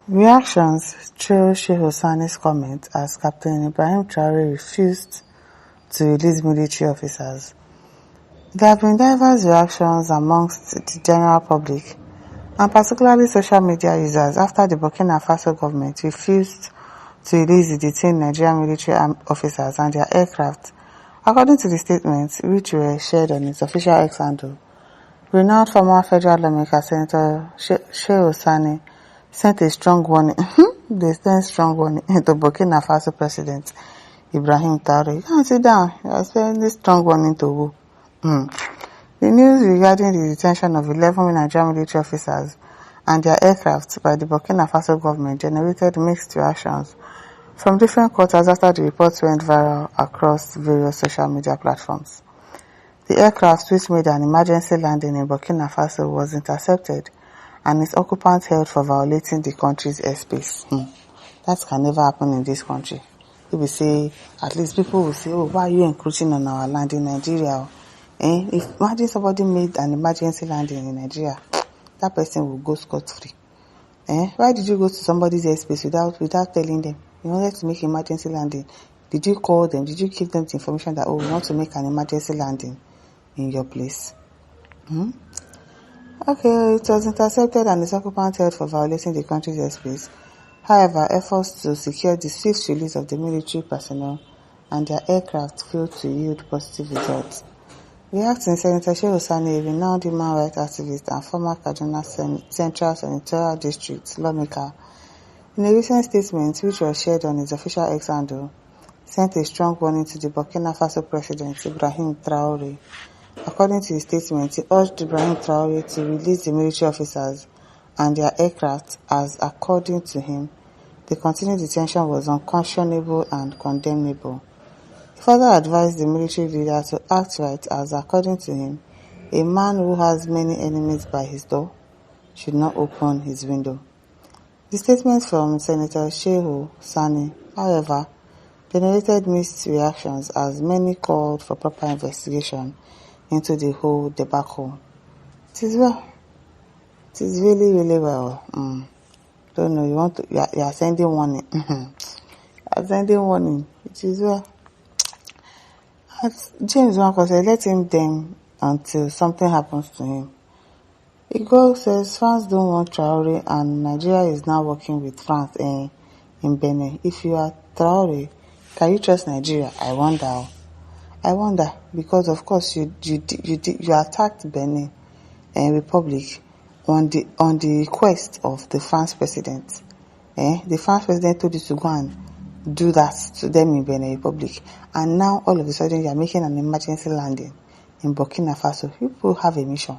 Reactions through Shehu Sani's comment as Captain Ibrahim Traore refused to release military officers. There have been diverse reactions amongst the general public, and particularly social media users, after the Burkina Faso government refused to release the detained Nigerian military officers and their aircraft. According to the statements, which were shared on its official X handle, renowned former federal lawmaker Senator Shehu Sani sent a strong warning. They sent strong warning to Burkina Faso President Ibrahim Traore. You sit down. You are sending strong warning to who? The news regarding the detention of 11 Nigerian military officers and their aircraft by the Burkina Faso government generated mixed reactions from different quarters after the reports went viral across various social media platforms. The aircraft, which made an emergency landing in Burkina Faso, was intercepted and its occupants held for violating the country's airspace. That can never happen in this country. If we say, at least people will say, oh, why are you encroaching on our land in Nigeria? If imagine somebody made an emergency landing in Nigeria, that person will go scot-free. Why did you go to somebody's airspace without telling them? You wanted to make emergency landing. Did you call them? Did you give them the information that, oh, we want to make an emergency landing in your place? Okay, it was intercepted and its occupants held for violating the country's airspace. However, efforts to secure the swift release of the military personnel and their aircraft failed to yield positive results. Reacting, Senator Shehu Sani, a renowned human rights activist and former Kaduna Central Senatorial District lawmaker, in a recent statement which was shared on his official X handle, sent a strong warning to the Burkina Faso President Ibrahim Traore. According to the statement, he urged Ibrahim Traore to release the military officers and their aircraft as, according to him, the continued detention was unconscionable and condemnable. He further advised the military leader to act right as, according to him, a man who has many enemies by his door should not open his window. The statement from Senator Shehu Sani, however, generated mixed reactions as many called for proper investigation into the whole debacle. It is well. It is really, really well. Don't know, you are sending warning. You are sending warning. It is well. As James Wanko said, let him then until something happens to him. Igor says France don't want Traore and Nigeria is now working with France in Benin. If you are Traore, can you trust Nigeria? I wonder because of course you attacked Benin Republic on the request of the France president. The France president told you to go and do that to them in Benin Republic, and now all of a sudden you are making an emergency landing in Burkina Faso. People have a mission.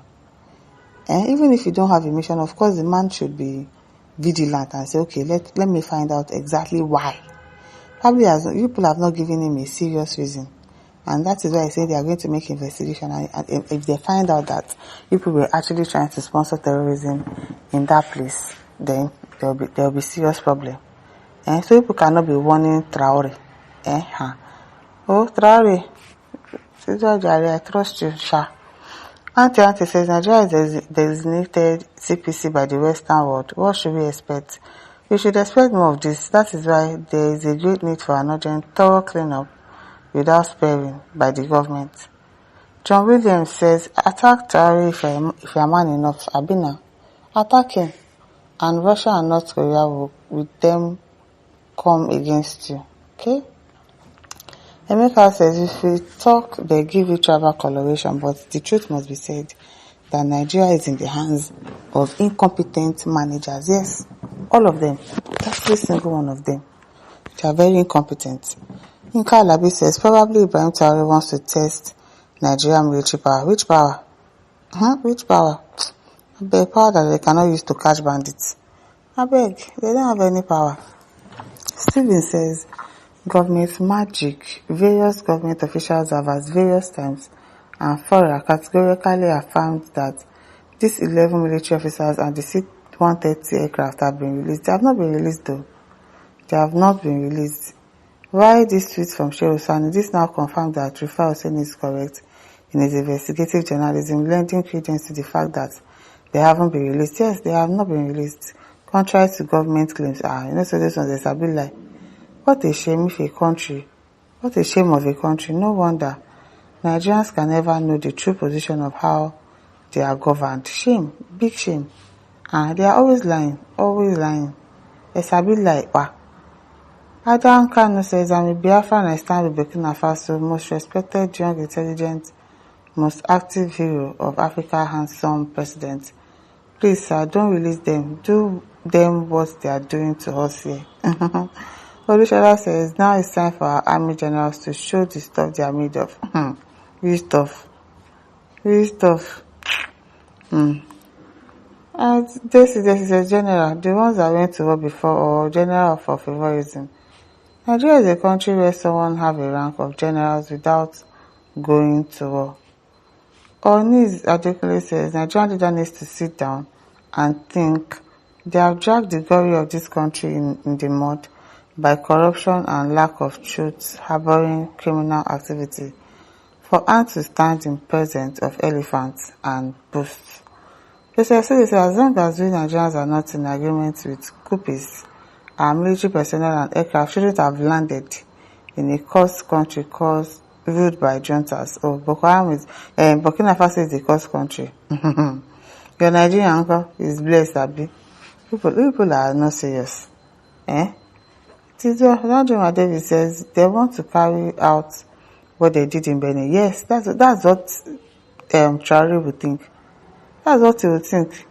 Even if you don't have a mission, of course the man should be vigilant and say, okay, let me find out exactly why. Probably as people have not given him a serious reason. And that is why I say they are going to make investigation. And if they find out that people were actually trying to sponsor terrorism in that place, then there will be serious problem. So people cannot be warning Traore. Oh, Traore, I trust you, Sha. Auntie says Nigeria is designated CPC by the Western world. What should we expect? We should expect more of this. That is why there is a great need for an urgent, thorough cleanup without sparing by the government. John Williams says, attack Traore if you are man enough. Abina, attack him. And Russia and North Korea will with them come against you. Okay? Emeka says, if we talk, they give you travel coloration, but the truth must be said that Nigeria is in the hands of incompetent managers. Yes, all of them. Every single one of them. They are very incompetent. Inka Alabi says, probably Ibrahim Traore wants to test Nigerian military power. Which power? Which power? The power that they cannot use to catch bandits. I beg, they don't have any power. Stephen says, government magic. Various government officials have at various times and further categorically affirmed that these 11 military officers and the C-130 aircraft have been released. They have not been released though. They have not been released. Why this tweet from Shehu Sani? This now confirmed that Rufai Hussein is correct in his investigative journalism, lending credence to the fact that they haven't been released. Yes, they have not been released. contrary to government claims. So this one, there's a bit like, what a shame of a country. No wonder Nigerians can never know the true position of how they are governed. Shame, big shame. They are always lying. It's a bit like, Adam Kanu says, I'm a Biafran, I stand with Burkina Faso, most respected, young, intelligent, most active hero of Africa, handsome president. Please, sir, don't release them. Do them what they are doing to us here. Olushola says, now it's time for our army generals to show the stuff they are made of. Real stuff. And this is a general, the ones that went to war before, or general for favorism. Nigeria is a country where someone have a rank of generals without going to war. Onis Adekunle says, Nigerian leader needs to sit down and think. They have dragged the glory of this country in the mud by corruption and lack of truth, harboring criminal activity. For ants to stand in presence of elephants and boast. As long as we Nigerians are not in agreement with coupists, our military personnel and aircraft shouldn't have landed in a cursed country ruled by juntas. Burkina Faso is the cursed country. Your Nigerian uncle is blessed, Abi. People are not serious. Tizo David says they want to carry out what they did in Benin. Yes, that's what Traore would think. That's what he would think.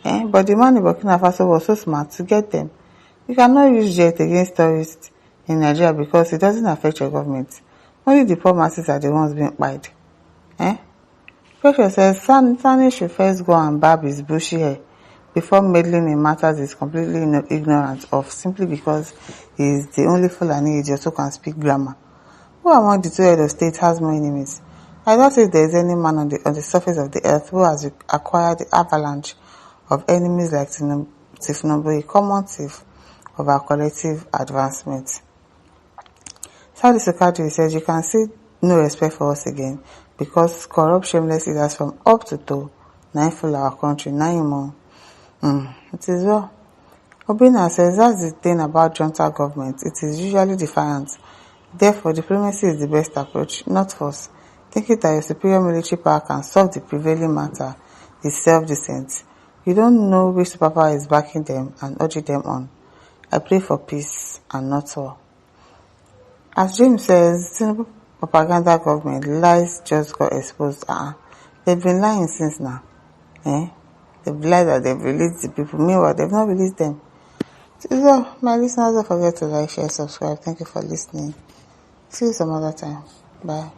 But the man in Burkina Faso was so smart to get them. You cannot use jet against tourists in Nigeria because it doesn't affect your government. Only the poor masses are the ones being pied. Precious says Sani should first go and barb his bushy hair before meddling in matters he's completely ignorant of, simply because he is the only Fulani idiot who can speak grammar. Who among the two heads of state has more enemies? I doubt if there is any man on the surface of the earth who has acquired the avalanche of enemies like Tinubu, a common thief of our collective advancement. Saudi Secretary says you can see no respect for us again because corrupt, shameless leaders from up to toe now full our country. Now it is well. Obina says that's the thing about junta government. It is usually defiant. Therefore, diplomacy is the best approach, not force. Thinking that your superior military power can solve the prevailing matter is self-deceit. You don't know which superpower is backing them and urging them on. I pray for peace and not war. As James says, Tinubu propaganda government lies just got exposed. They've been lying since now. They've lied that they've released the people. Meanwhile, they've not released them. So, my listeners, don't forget to like, share, subscribe. Thank you for listening. See you some other time. Bye.